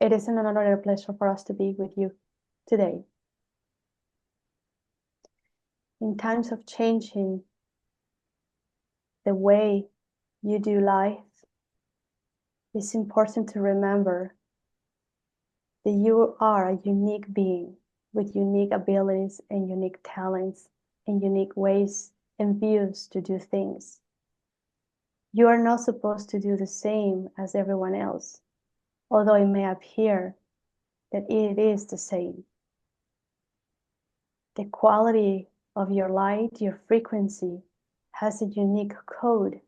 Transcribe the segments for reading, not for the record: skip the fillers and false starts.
It is an honor and a pleasure for us to be with you today. In times of changing the way you do life, it's important to remember that you are a unique being with unique abilities and unique talents and unique ways and views to do things. You are not supposed to do the same as everyone else, although it may appear that it is the same. The quality of your light, your frequency, has a unique code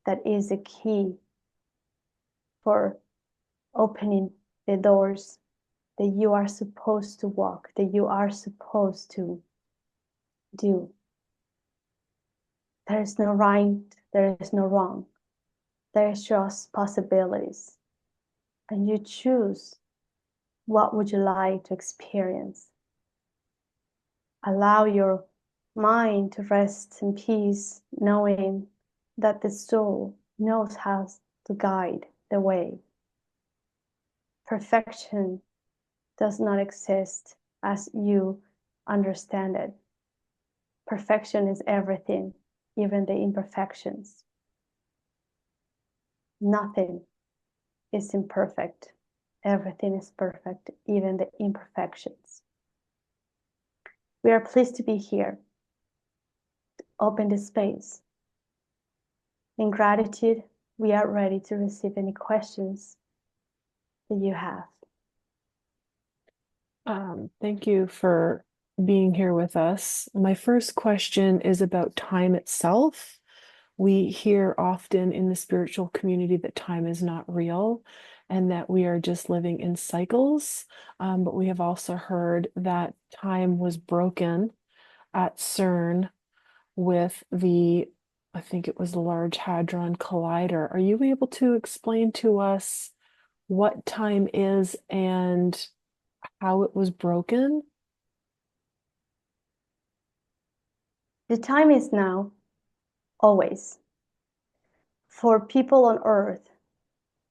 that is the key for opening the doors that you are supposed to walk, that you are supposed to do. There is no right, there is no wrong. There is just possibilities. And you choose what would you like to experience. Allow your mind to rest in peace, knowing that the soul knows how to guide the way. Perfection does not exist as you understand it. Perfection is everything, even the imperfections. Nothing is imperfect. Everything is perfect, even the imperfections. We are pleased to be here, to open the space. In gratitude, we are ready to receive any questions that you have. Thank you for being here with us. My first question is about time itself. We hear often in the spiritual community that time is not real and that we are just living in cycles. But we have also heard that time was broken at CERN with I think it was the Large Hadron Collider. Are you able to explain to us what time is and how it was broken? The time is now, always. For people on Earth,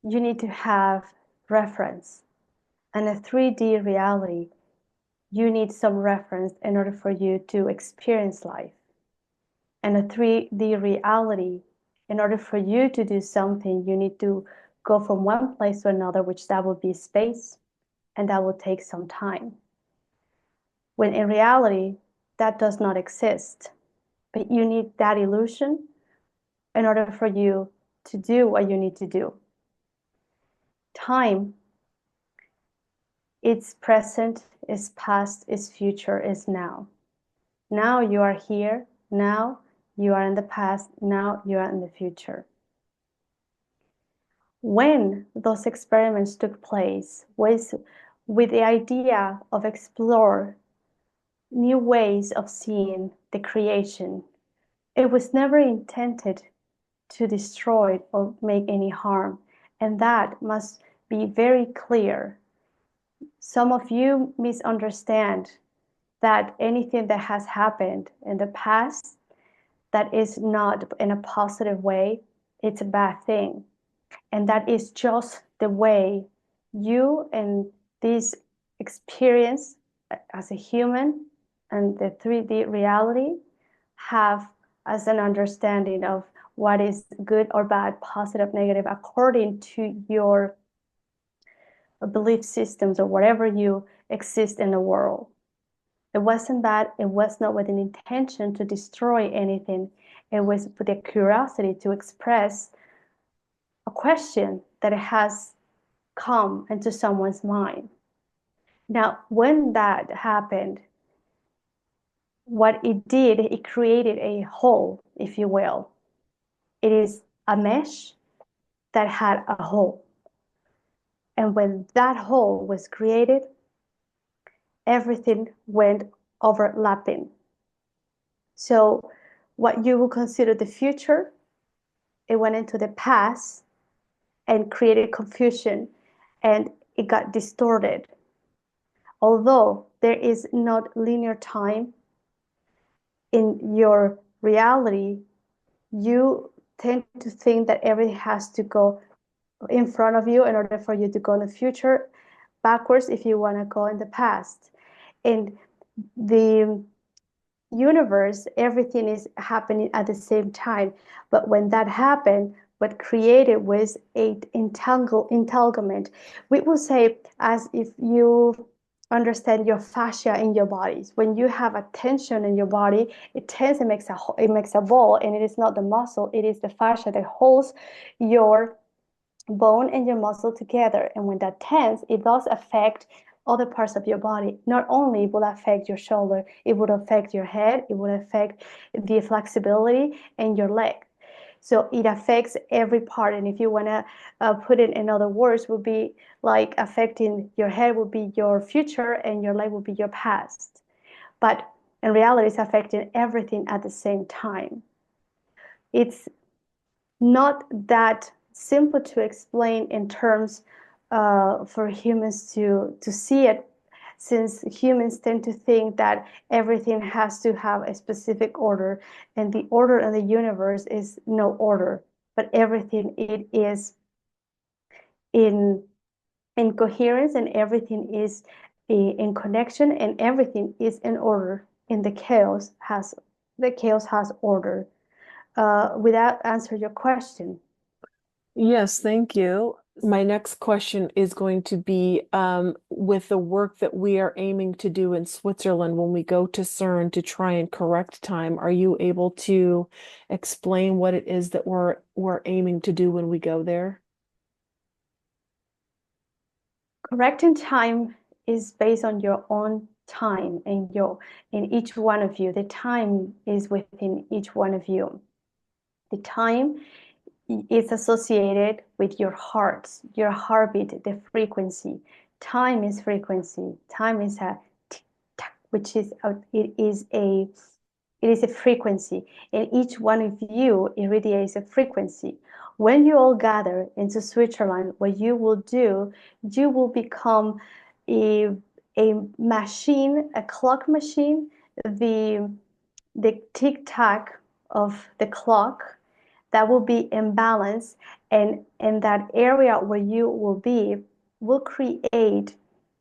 you need to have reference. And a 3D reality, you need some reference in order for you to experience life. And a 3D reality, in order for you to do something, you need to go from one place to another, which that will be space, and that will take some time. When in reality, that does not exist. But you need that illusion in order for you to do what you need to do. Time, it's present, it's past, it's future, it's now. Now you are here, now you are in the past, now you are in the future. When those experiments took place was with the idea of explore new ways of seeing the creation. It was never intended to destroy or make any harm, and that must be very clear. Some of you misunderstand that anything that has happened in the past that is not in a positive way, it's a bad thing. And that is just the way you and this experience as a human and the 3D reality have as an understanding of what is good or bad, positive, negative, according to your belief systems or whatever you exist in the world. It wasn't that, it was not with an intention to destroy anything. It was with a curiosity to express a question that has come into someone's mind. Now, when that happened, what it did, it created a hole, if you will. It is a mesh that had a hole. And when that hole was created, everything went overlapping. So what you will consider the future, it went into the past and created confusion, and it got distorted. Although there is not linear time in your reality, you tend to think that everything has to go in front of you in order for you to go in the future, backwards if you want to go in the past. In the universe, everything is happening at the same time. But when that happened, what created was a entanglement. We will say, as if you understand your fascia in your bodies. When you have a tension in your body, it tends to makes a ball, and it is not the muscle, it is the fascia that holds your bone and your muscle together. And when that tense, it does affect other parts of your body. Not only will affect your shoulder, it would affect your head, it would affect the flexibility and your leg. So it affects every part. And if you want to put it in other words, would be like affecting your head would be your future and your leg would be your past. But in reality, it's affecting everything at the same time. It's not that simple to explain in terms for humans to see it, since humans tend to think that everything has to have a specific order, and the order in the universe is no order, but everything it is in coherence, and everything is in connection, and everything is in order. In the chaos has order. Would that answer your question? Yes, thank you. My next question is going to be with the work that we are aiming to do in Switzerland when we go to CERN to try and correct time. Are you able to explain what it is that we're aiming to do when we go there? Correcting time is based on your own time and in each one of you. The time is within each one of you. The time is associated with your heartbeat, the frequency. Time is frequency. Time is a tick tock, which is it is a frequency, and each one of you irradiates a frequency. When you all gather into Switzerland, what you will do, you will become a, a machine, a clock machine, the tick-tock of the clock that will be in balance, and in that area where you will be will create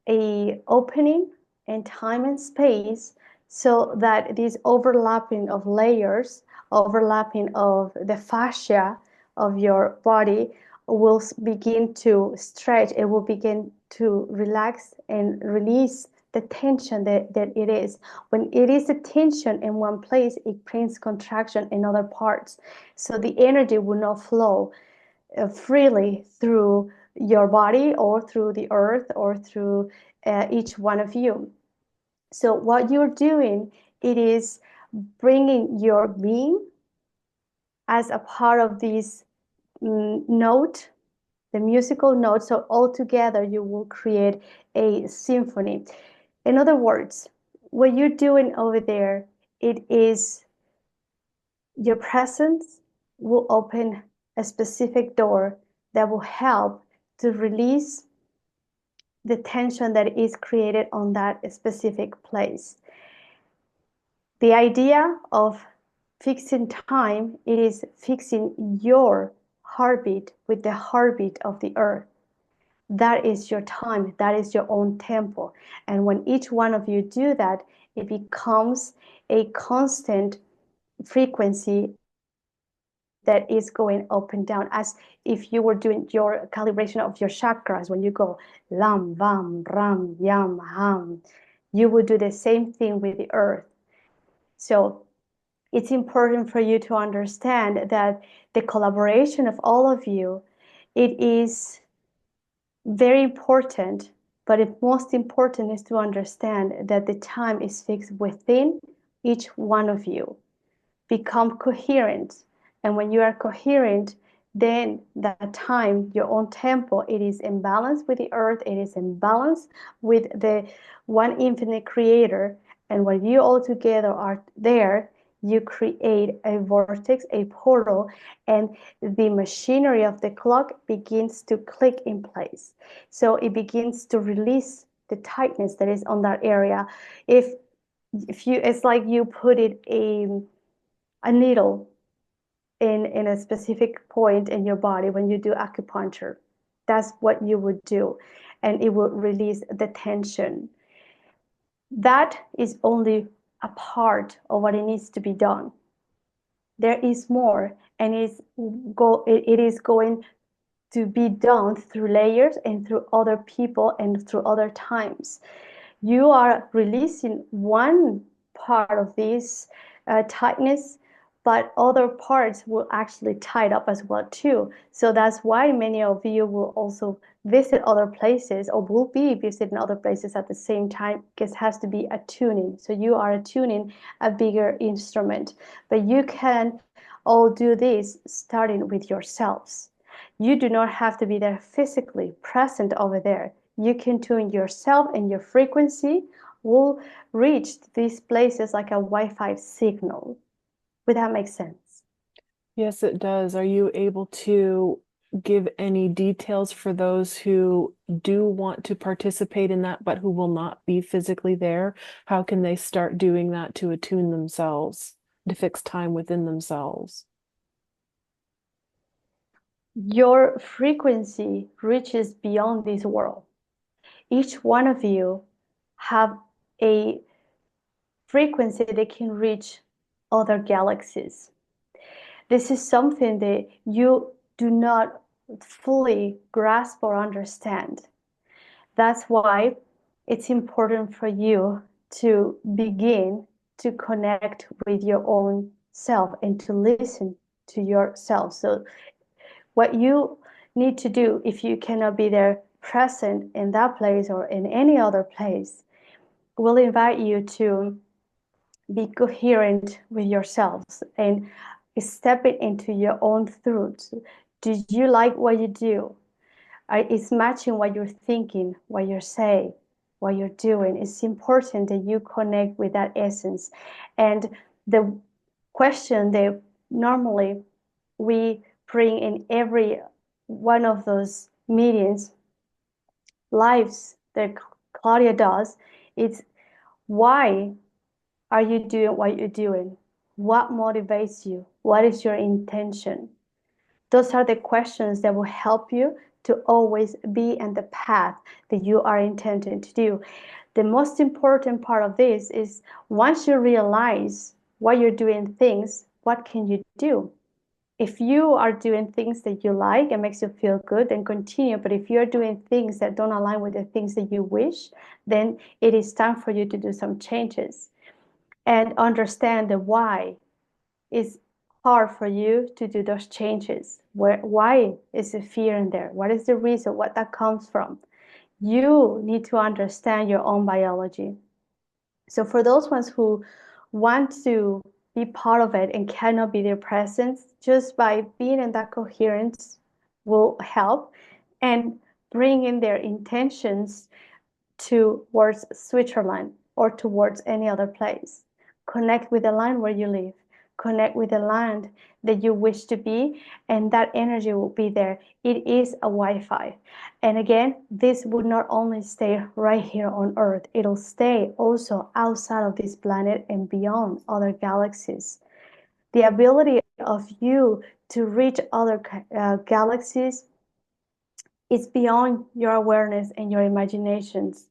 a opening in time and space, so that this overlapping of layers, overlapping of the fascia of your body will begin to stretch. It will begin to relax and release the tension that it is. When it is a tension in one place, it brings contraction in other parts. So the energy will not flow freely through your body or through the earth or through each one of you. So what you're doing, it is bringing your being as a part of this note, the musical note. So all together you will create a symphony. In other words, what you're doing over there, it is your presence will open a specific door that will help to release the tension that is created on that specific place. The idea of fixing time, it is fixing your heartbeat with the heartbeat of the earth. That is your time, that is your own tempo. And when each one of you do that, it becomes a constant frequency that is going up and down, as if you were doing your calibration of your chakras. When you go lam, vam, ram, yam, ham, you would do the same thing with the earth. So it's important for you to understand that the collaboration of all of you, it is very important, but most important is to understand that the time is fixed within each one of you. Become coherent. And when you are coherent, then that time, your own tempo, it is in balance with the earth, it is in balance with the one infinite creator. And when you all together are there, you create a vortex, a portal, and the machinery of the clock begins to click in place. So it begins to release the tightness that is on that area. If you, it's like you put it a needle in a specific point in your body when you do acupuncture. That's what you would do. and it will release the tension. That is only a part of what it needs to be done. There is more, and it is going to be done through layers and through other people and through other times. You are releasing one part of this tightness, but other parts will actually tie it up as well too. So that's why many of you will also visit other places or will be visiting other places at the same time, because it has to be attuning. So you are attuning a bigger instrument, but you can all do this starting with yourselves. You do not have to be there physically present over there. You can tune yourself, and your frequency will reach these places like a Wi-Fi signal. Would that make sense? Yes, it does. Are you able to give any details for those who do want to participate in that, but who will not be physically there? How can they start doing that to attune themselves, to fix time within themselves? Your frequency reaches beyond this world. Each one of you have a frequency that can reach other galaxies. This is something that you do not fully grasp or understand. That's why it's important for you to begin to connect with your own self and to listen to yourself. So what you need to do, if you cannot be there present in that place or in any other place, will invite you to be coherent with yourselves and stepping into your own truth. Do you like what you do? It's matching what you're thinking, what you're saying, what you're doing. It's important that you connect with that essence. And the question that normally we bring in every one of those meetings, lives that Claudia does, it's why are you doing what you're doing? What motivates you? What is your intention? Those are the questions that will help you to always be in the path that you are intending to do. The most important part of this is once you realize why you're doing things, what can you do? If you are doing things that you like and makes you feel good, then continue. But if you're doing things that don't align with the things that you wish, then it is time for you to do some changes and understand the why. It's hard for you to do those changes. Why is the fear in there? What is the reason? What that comes from? You need to understand your own biology. So for those ones who want to be part of it and cannot be their presence, just by being in that coherence will help, and bring in their intentions towards Switzerland or towards any other place. Connect with the land where you live. Connect with the land that you wish to be, and that energy will be there. It is a Wi-Fi. And again, this would not only stay right here on Earth, it'll stay also outside of this planet and beyond other galaxies. The ability of you to reach other galaxies is beyond your awareness and your imaginations.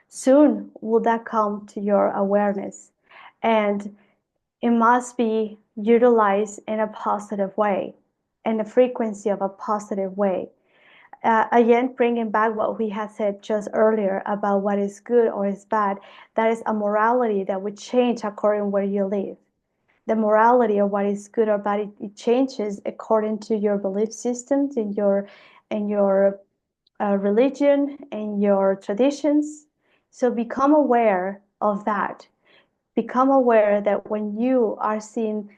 Soon will that come to your awareness, and it must be utilized in a positive way, in the frequency of a positive way. Again, bringing back what we had said just earlier about what is good or is bad, that is a morality that would change according where you live. The morality of what is good or bad, it changes according to your belief systems and your religion and your traditions. So become aware of that. Become aware that when you are seeing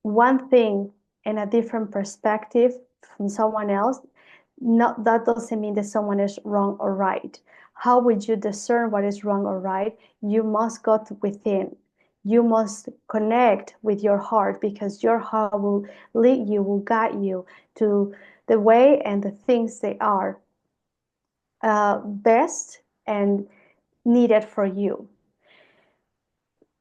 one thing in a different perspective from someone else, not, that doesn't mean that someone is wrong or right. How would you discern what is wrong or right? You must go within. You must connect with your heart, because your heart will lead you, will guide you to the way and the things they are best and needed for you.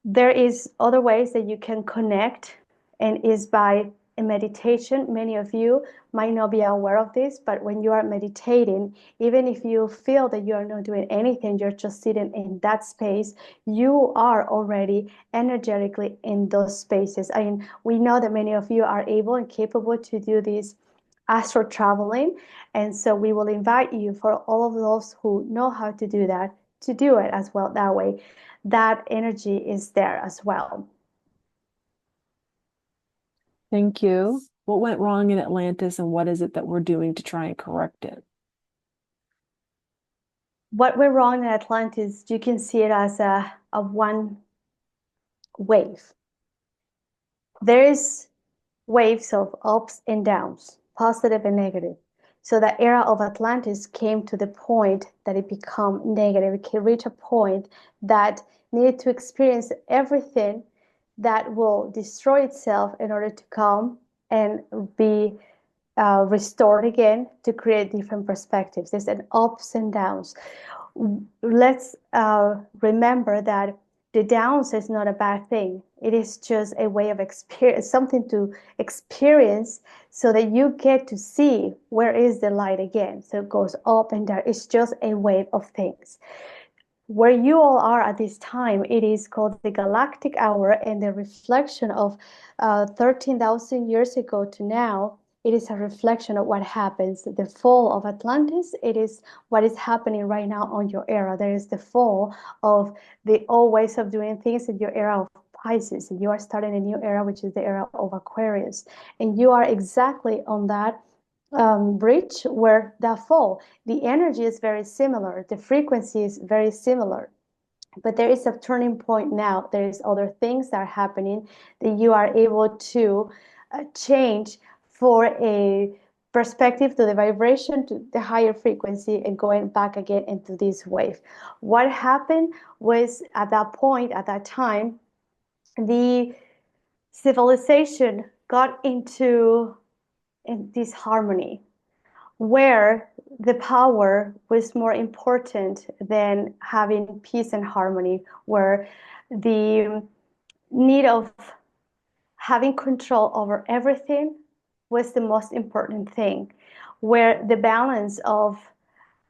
There is other ways that you can connect, and is by in meditation, many of you might not be aware of this, but when you are meditating, even if you feel that you are not doing anything, you're just sitting in that space, you are already energetically in those spaces. I mean, we know that many of you are able and capable to do this astral traveling. And so we will invite you, for all of those who know how to do that, to do it as well that way. That energy is there as well. Thank you. What went wrong in Atlantis, and what is it that we're doing to try and correct it? What went wrong in Atlantis, you can see it as a one wave. There is waves of ups and downs, positive and negative. So the era of Atlantis came to the point that it became negative. It can reach a point that needed to experience everything that will destroy itself in order to come and be restored again to create different perspectives. There's an ups and downs. Let's remember that the downs is not a bad thing. It is just a way of experience, something to experience, so that you get to see where is the light again. So it goes up and down. It's just a wave of things. Where you all are at this time, it is called the galactic hour, and the reflection of 13,000 years ago to now. It is a reflection of what happens. The fall of Atlantis, it is what is happening right now on your era. There is the fall of the old ways of doing things in your era of Pisces, and you are starting a new era, which is the era of Aquarius. And you are exactly on that bridge where that fall. The energy is very similar, the frequency is very similar, but there is a turning point now. There is other things that are happening that you are able to change for a perspective to the vibration, to the higher frequency, and going back again into this wave. What happened was, at that point, at that time, the civilization got into in this harmony where the power was more important than having peace and harmony, where the need of having control over everything was the most important thing, where the balance of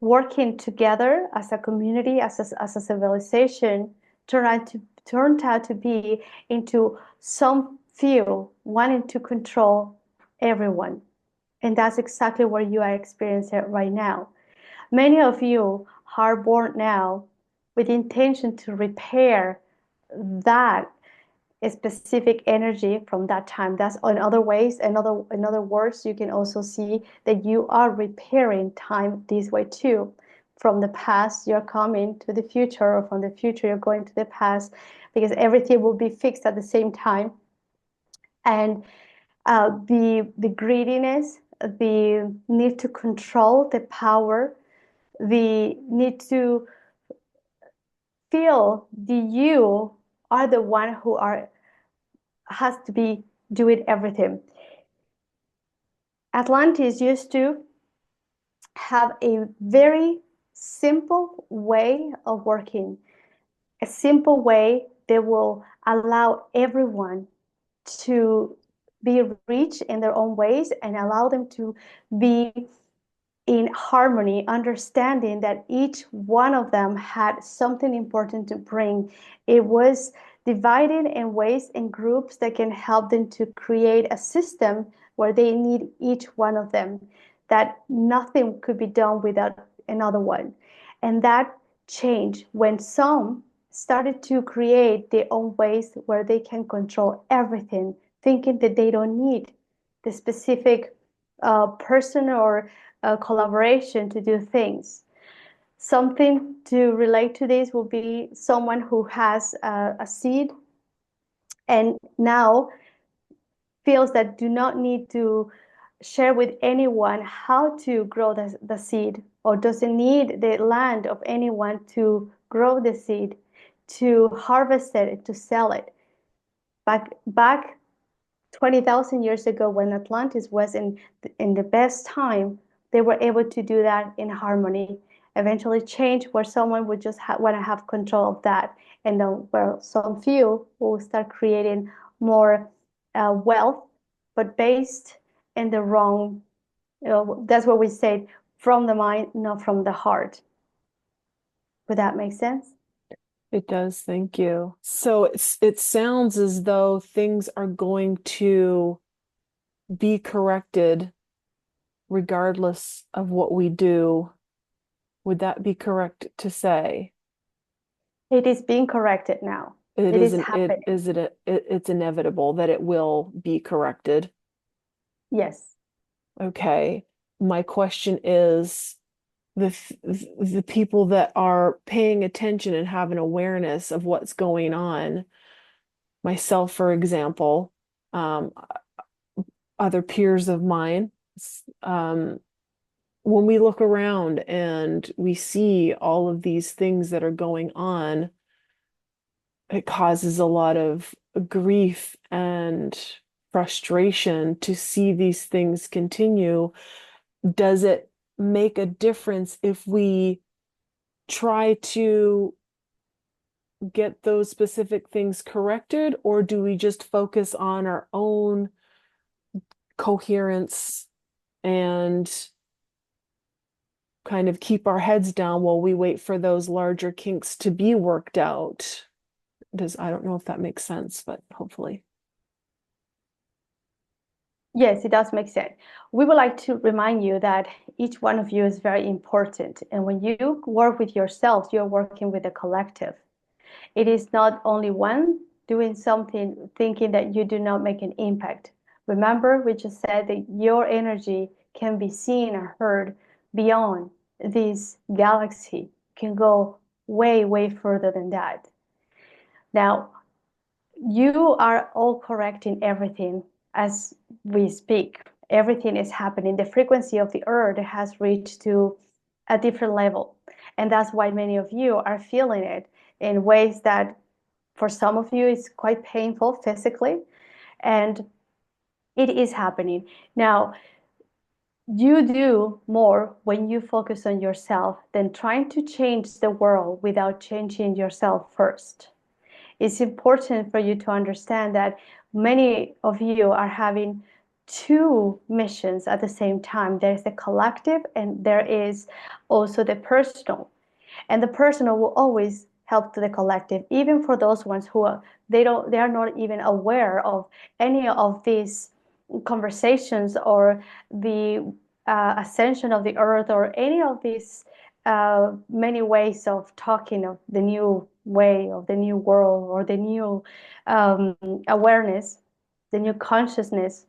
working together as a community, as a civilization, turned out to be into some few wanting to control everyone. And that's exactly what you are experiencing right now. Many of you are born now with the intention to repair that specific energy from that time. That's in other ways, in other words, you can also see that you are repairing time this way too. From the past, you're coming to the future, or from the future, you're going to the past, because everything will be fixed at the same time. And the greediness, the need to control the power, the need to feel the you are the one who has to be doing everything. Atlantis used to have a very simple way of working, a simple way that will allow everyone to be rich in their own ways and allow them to be in harmony, understanding that each one of them had something important to bring. It was divided in ways and groups that can help them to create a system where they need each one of them, that nothing could be done without another one. And that changed when some started to create their own ways where they can control everything, thinking that they don't need the specific person or collaboration to do things. Something to relate to this will be someone who has a seed and now feels that do not need to share with anyone how to grow the seed, or doesn't need the land of anyone to grow the seed, to harvest it, to sell it. Back 20,000 years ago, when Atlantis was in the best time, they were able to do that in harmony. Eventually change where someone would just want to have control of that, and then where some few will start creating more wealth but based in the wrong, that's what we said, from the mind, not from the heart. Would that make sense? It does, thank you. So it sounds as though things are going to be corrected regardless of what we do. Would that be correct to say? It is being corrected now. It It is isn't, happening. it's inevitable that it will be corrected. Yes. Okay. My question is the people that are paying attention and have an awareness of what's going on, myself, for example, um, other peers of mine, um, when we look around and we see all of these things that are going on, it causes a lot of grief and frustration to see these things continue. Does it make a difference if we try to get those specific things corrected, or do we just focus on our own coherence and kind of keep our heads down while we wait for those larger kinks to be worked out? I don't know if that makes sense, but hopefully. Yes, it does make sense. We would like to remind you that each one of you is very important. And when you work with yourself, you're working with a collective. It is not only one doing something thinking that you do not make an impact. Remember, we just said that your energy can be seen or heard beyond this galaxy, can go way, way further than that. Now, you are all correct in everything as we speak. Everything is happening. The frequency of the earth has reached to a different level. And that's why many of you are feeling it in ways that for some of you it's quite painful physically. And it is happening. Now, you do more when you focus on yourself than trying to change the world without changing yourself first. It's important for you to understand that many of you are having two missions at the same time. There's the collective and there is also the personal. And the personal will always help to the collective, even for those ones who they are not even aware of any of these conversations or the ascension of the earth or any of these many ways of talking of the new way of the new world or the new awareness, the new consciousness.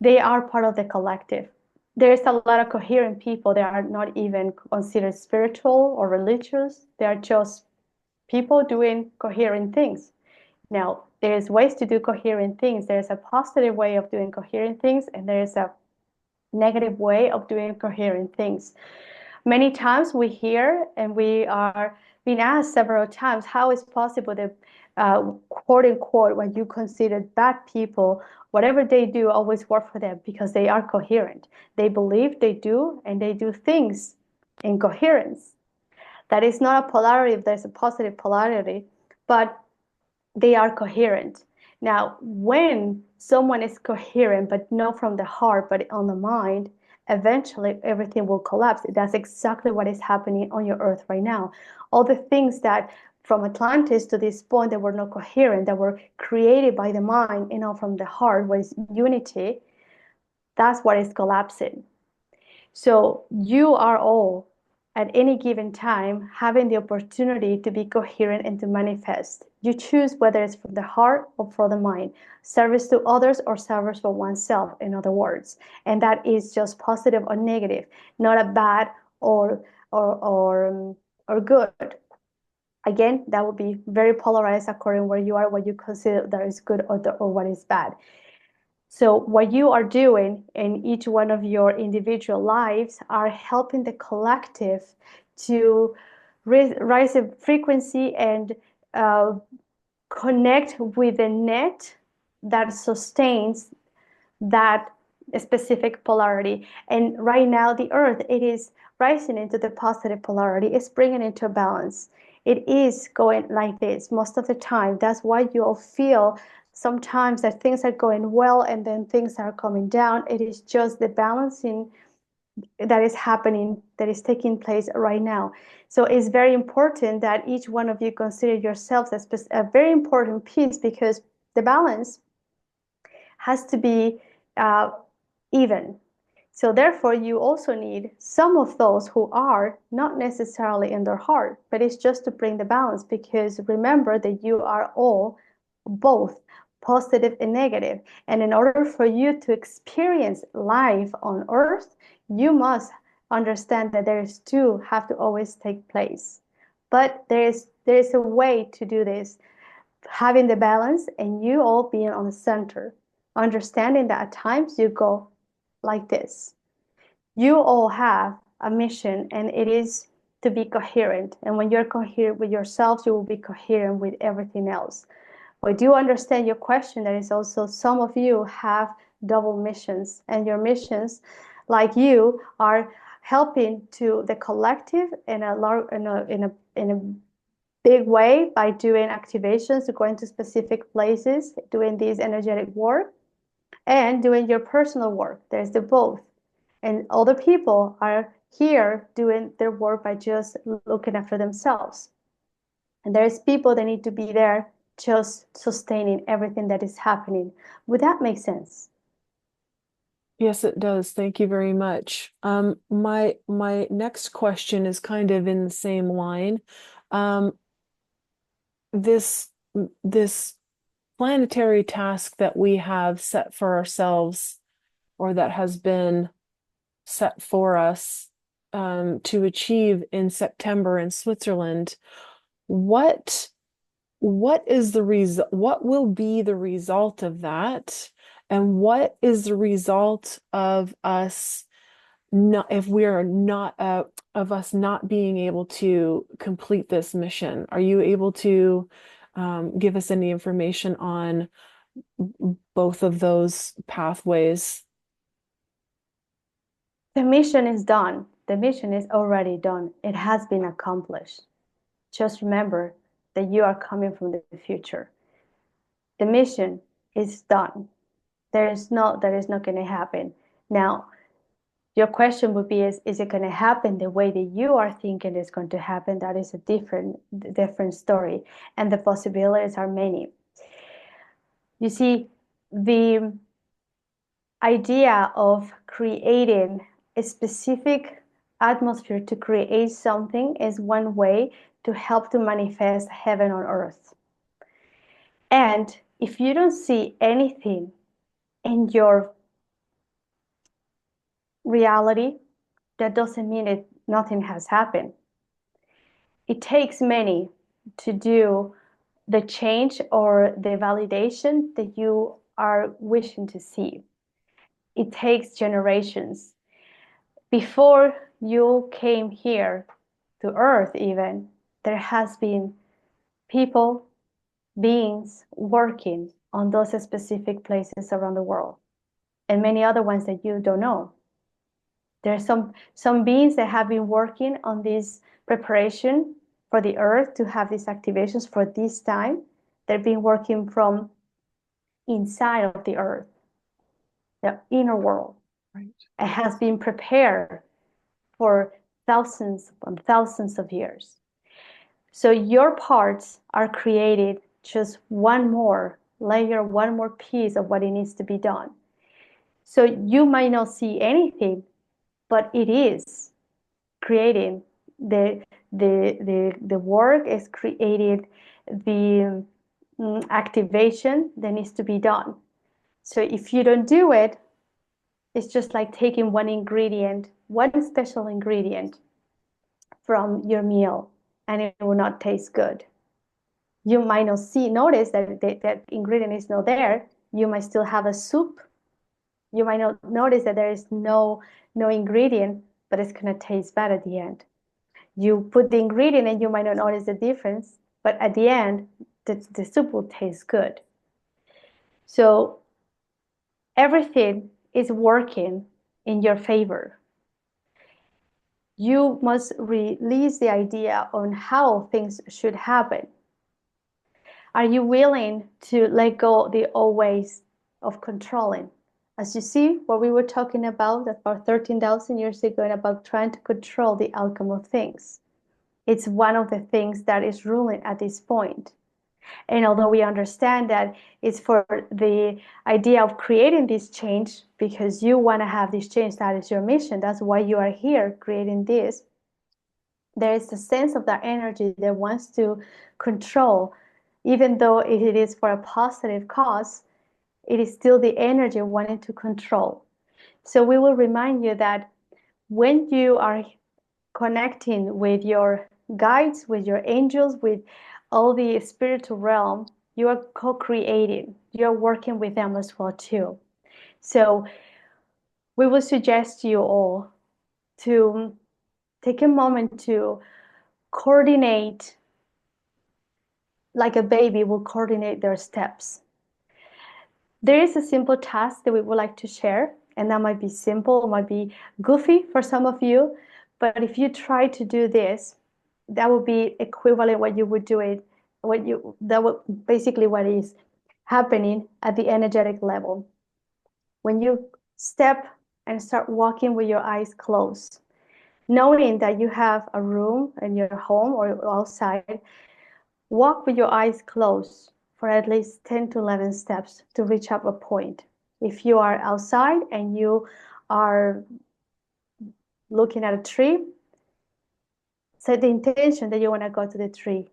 They are part of the collective. There's a lot of coherent people that are not even considered spiritual or religious. They are just people doing coherent things. Now, there's ways to do coherent things. There's a positive way of doing coherent things, and there's a negative way of doing coherent things. Many times we hear and we are being asked several times, how is possible that quote unquote what you consider bad people, whatever they do always work for them because they are coherent. They believe they do and they do things in coherence. That is not a polarity if there's a positive polarity, but they are coherent. Now, when someone is coherent, but not from the heart, but on the mind, eventually everything will collapse. That's exactly what is happening on your earth right now. All the things that from Atlantis to this point that were not coherent, that were created by the mind and not from the heart, was unity, that's what is collapsing. So you are all at any given time having the opportunity to be coherent and to manifest. You choose whether it's from the heart or from the mind, service to others or service for oneself, in other words. And that is just positive or negative, not a bad or good. Again, that would be very polarized according where you are, what you consider that is good or what is bad. So what you are doing in each one of your individual lives are helping the collective to raise the frequency and connect with the net that sustains that specific polarity. And right now, the earth, it is rising into the positive polarity. It's bringing it into balance. It is going like this most of the time. That's why you'll feel sometimes that things are going well and then things are coming down. It is just the balancing that is happening, that is taking place right now. So it's very important that each one of you consider yourselves as a very important piece, because the balance has to be even. So therefore, you also need some of those who are not necessarily in their heart, but it's just to bring the balance, because remember that you are all both positive and negative. And in order for you to experience life on earth, you must understand that there's two have to always take place. But there's a way to do this, having the balance and you all being on the center, understanding that at times you go like this. You all have a mission, and it is to be coherent. And when you're coherent with yourselves, you will be coherent with everything else. I do understand your question. There is also some of you have double missions, and your missions, like you, are helping to the collective in a big way by doing activations, going to specific places, doing this energetic work, and doing your personal work. There's the both. And other people are here doing their work by just looking after themselves. And there's people that need to be there just sustaining everything that is happening. Would that make sense? Yes, it does. Thank you very much. My next question is kind of in the same line. Um, this this planetary task that we have set for ourselves, or that has been set for us, to achieve in September in Switzerland, what what is the result? What will be the result of that? And what is the result of us not, if we are not, of us not being able to complete this mission? Are you able to give us any information on both of those pathways? The mission is done. The mission is already done. It has been accomplished. Just remember that you are coming from the future. The mission is done. That is not going to happen. Now, your question would be, is it going to happen the way that you are thinking it's going to happen? That is a different story. And the possibilities are many. You see, the idea of creating a specific atmosphere to create something is one way to help to manifest heaven on earth. And if you don't see anything in your reality, that doesn't mean nothing has happened. It takes many to do the change or the validation that you are wishing to see. It takes generations. Before you came here to earth even, there has been people, beings working on those specific places around the world, and many other ones that you don't know. There are some beings that have been working on this preparation for the earth to have these activations for this time. They've been working from inside of the earth, the inner world. Right. It has been prepared for thousands and thousands of years. So your parts are created just one more layer, one more piece of what it needs to be done. So you might not see anything, but it is creating the work is created, the activation that needs to be done. So if you don't do it, it's just like taking one ingredient, one special ingredient from your meal, and it will not taste good. You might not notice that that ingredient is not there. You might still have a soup. You might not notice that there is no ingredient, but it's gonna taste bad at the end. You put the ingredient and you might not notice the difference, but at the end, the soup will taste good. So everything is working in your favor. You must release the idea on how things should happen. Are you willing to let go the old ways of controlling? As you see, what we were talking about 13,000 years ago and about trying to control the outcome of things. It's one of the things that is ruling at this point. And although we understand that it's for the idea of creating this change because you want to have this change, that is your mission, that's why you are here creating this, there is a sense of that energy that wants to control, even though it is for a positive cause, it is still the energy wanting to control. So we will remind you that when you are connecting with your guides, with your angels, with all the spiritual realm, you are co-creating. You're working with them as well too. So we will suggest you all to take a moment to coordinate like a baby will coordinate their steps. There is a simple task that we would like to share, and that might be simple, might be goofy for some of you, but if you try to do this, that would be equivalent what you would do it, that would basically what is happening at the energetic level. When you step and start walking with your eyes closed, knowing that you have a room in your home or outside, walk with your eyes closed for at least 10 to 11 steps to reach up a point. If you are outside and you are looking at a tree, set the intention that you want to go to the tree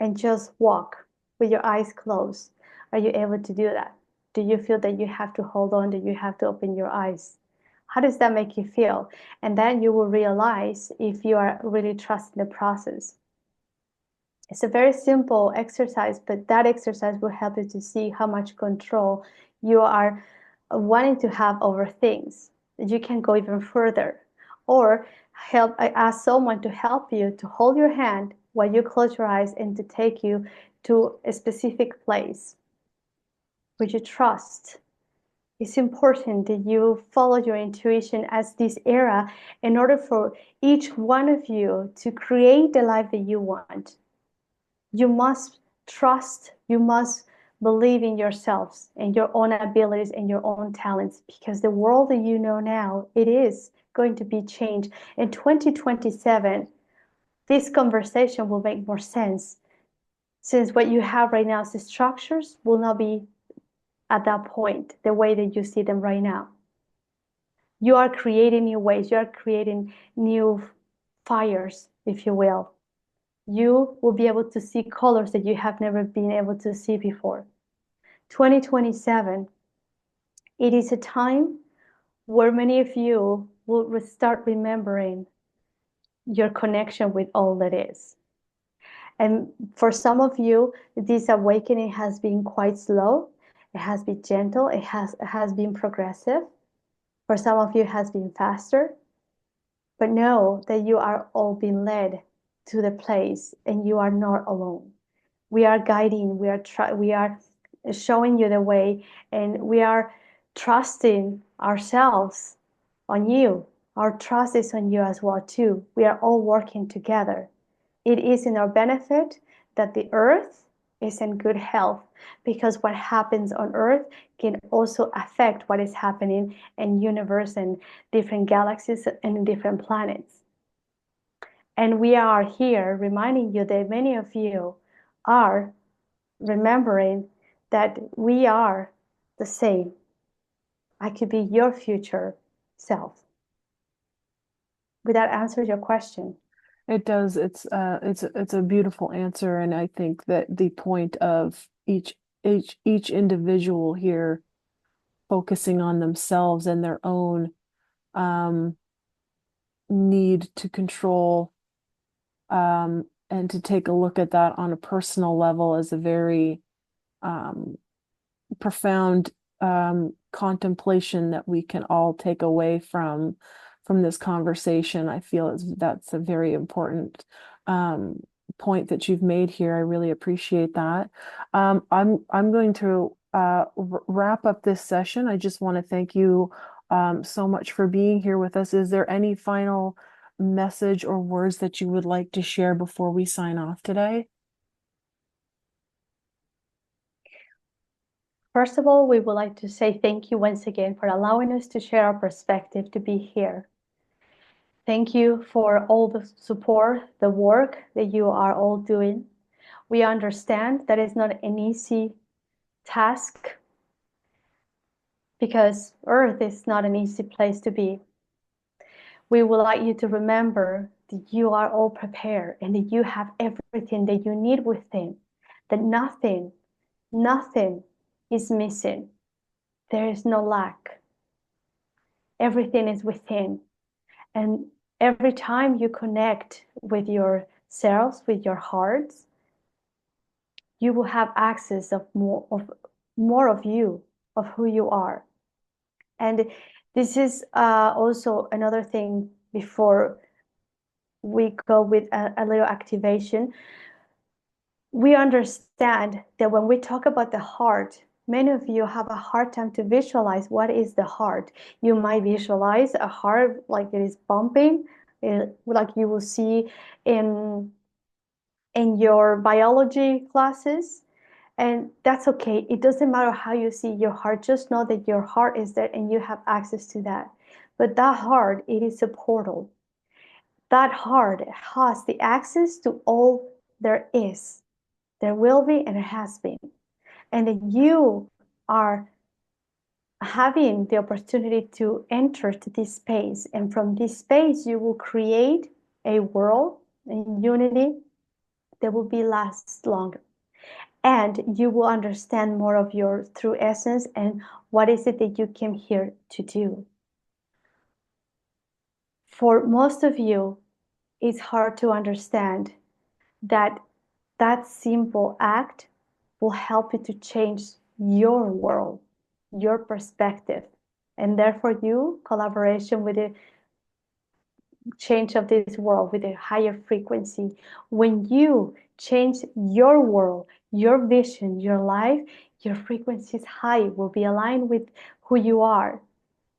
and just walk with your eyes closed. Are you able to do that? Do you feel that you have to hold on, that you have to open your eyes? How does that make you feel? And then you will realize if you are really trusting the process. It's a very simple exercise, but that exercise will help you to see how much control you are wanting to have over things. You can go even further. Or ask someone to help you to hold your hand while you close your eyes and to take you to a specific place which you trust. It's important that you follow your intuition as this era in order for each one of you to create the life that you want. You must trust, you must believe in yourselves and your own abilities and your own talents, because the world that you know now, it is going to be changed. In 2027, this conversation will make more sense, since what you have right now as the structures will not be at that point the way that you see them right now. You are creating new ways, you are creating new fires, if you will. You will be able to see colors that you have never been able to see before. 2027, it is a time where many of you will start remembering your connection with all that is. And for some of you, this awakening has been quite slow. It has been gentle. It has been progressive. For some of you, it has been faster. But know that you are all being led to the place and you are not alone. We are guiding, we are showing you the way, and we are trusting ourselves on you. Our trust is on you as well too. We are all working together. It is in our benefit that the earth is in good health, because what happens on earth can also affect what is happening in universe and different galaxies and different planets. And we are here reminding you that many of you are remembering that we are the same. I could be your future self. Would that answer your question? It does. It's a beautiful answer, and I think that the point of each individual here focusing on themselves and their own need to control and to take a look at that on a personal level is a very profound contemplation that we can all take away from this conversation. I feel that's a very important point that you've made here. I really appreciate that. I'm going to wrap up this session. I just want to thank you so much for being here with us. Is there any final message or words that you would like to share before we sign off today? First of all, we would like to say thank you once again for allowing us to share our perspective, to be here. Thank you for all the support, the work that you are all doing. We understand that it's not an easy task because Earth is not an easy place to be. We would like you to remember that you are all prepared and that you have everything that you need within, that nothing is missing. There is no lack. Everything is within. And every time you connect with yourselves, with your hearts, you will have access of more of you, of who you are. And this is also another thing before we go with a little activation. We understand that when we talk about the heart, many of you have a hard time to visualize what is the heart. You might visualize a heart like it is pumping, like you will see in your biology classes. And that's okay. It doesn't matter how you see your heart. Just know that your heart is there and you have access to that. But that heart, it is a portal. That heart has the access to all there is. There will be and it has been. And then you are having the opportunity to enter to this space. And from this space, you will create a world in unity that will be last longer. And you will understand more of your true essence and what is it that you came here to do. For most of you, it's hard to understand that that simple act will help you to change your world, your perspective, and therefore you collaboration with the change of this world with a higher frequency. When you change your world, your vision, your life, your frequency is high, will be aligned with who you are.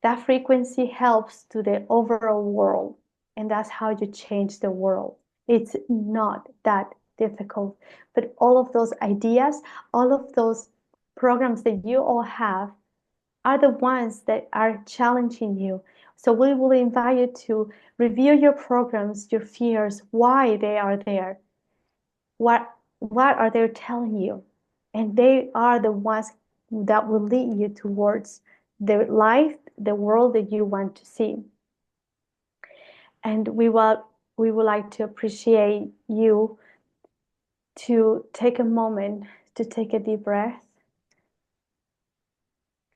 That frequency helps to the overall world, and that's how you change the world. It's not that difficult, but all of those ideas, all of those programs that you all have are the ones that are challenging you. So we will invite you to review your programs, your fears, why they are there. What are they telling you? And they are the ones that will lead you towards the life, the world that you want to see. And we would like to appreciate you to take a moment to take a deep breath.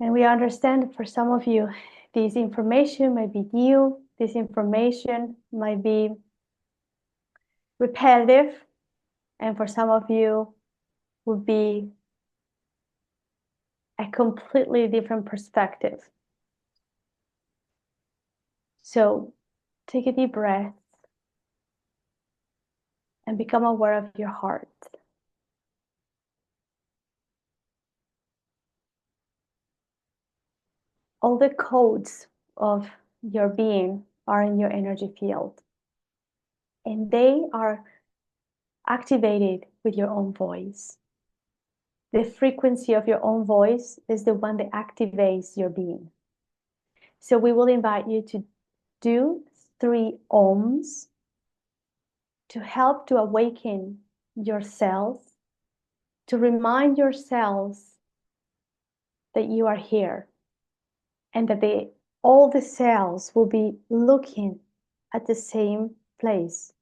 And we understand for some of you, this information might be new, this information might be repetitive, and for some of you would be a completely different perspective. So take a deep breath and become aware of your heart. All the codes of your being are in your energy field, and they are activated with your own voice. The frequency of your own voice is the one that activates your being. So we will invite you to do 3 ohms to help to awaken yourselves, to remind yourselves that you are here and that all the cells will be looking at the same place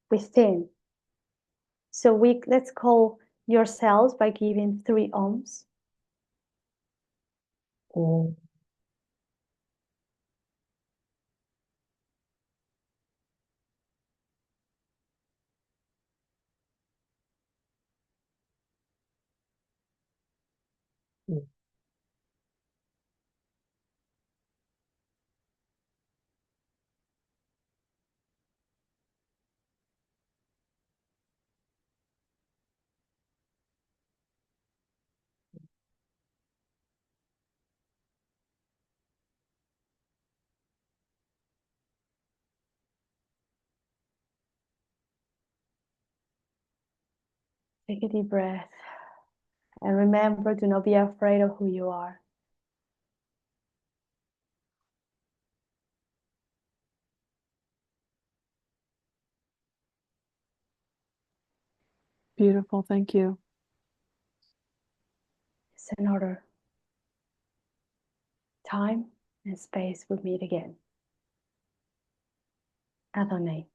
within. So let's call your cells by giving 3 ohms. Oh. Take a deep breath And remember, do not be afraid of who you are. Beautiful. Thank you. It's another time and space we meet again. Adonai.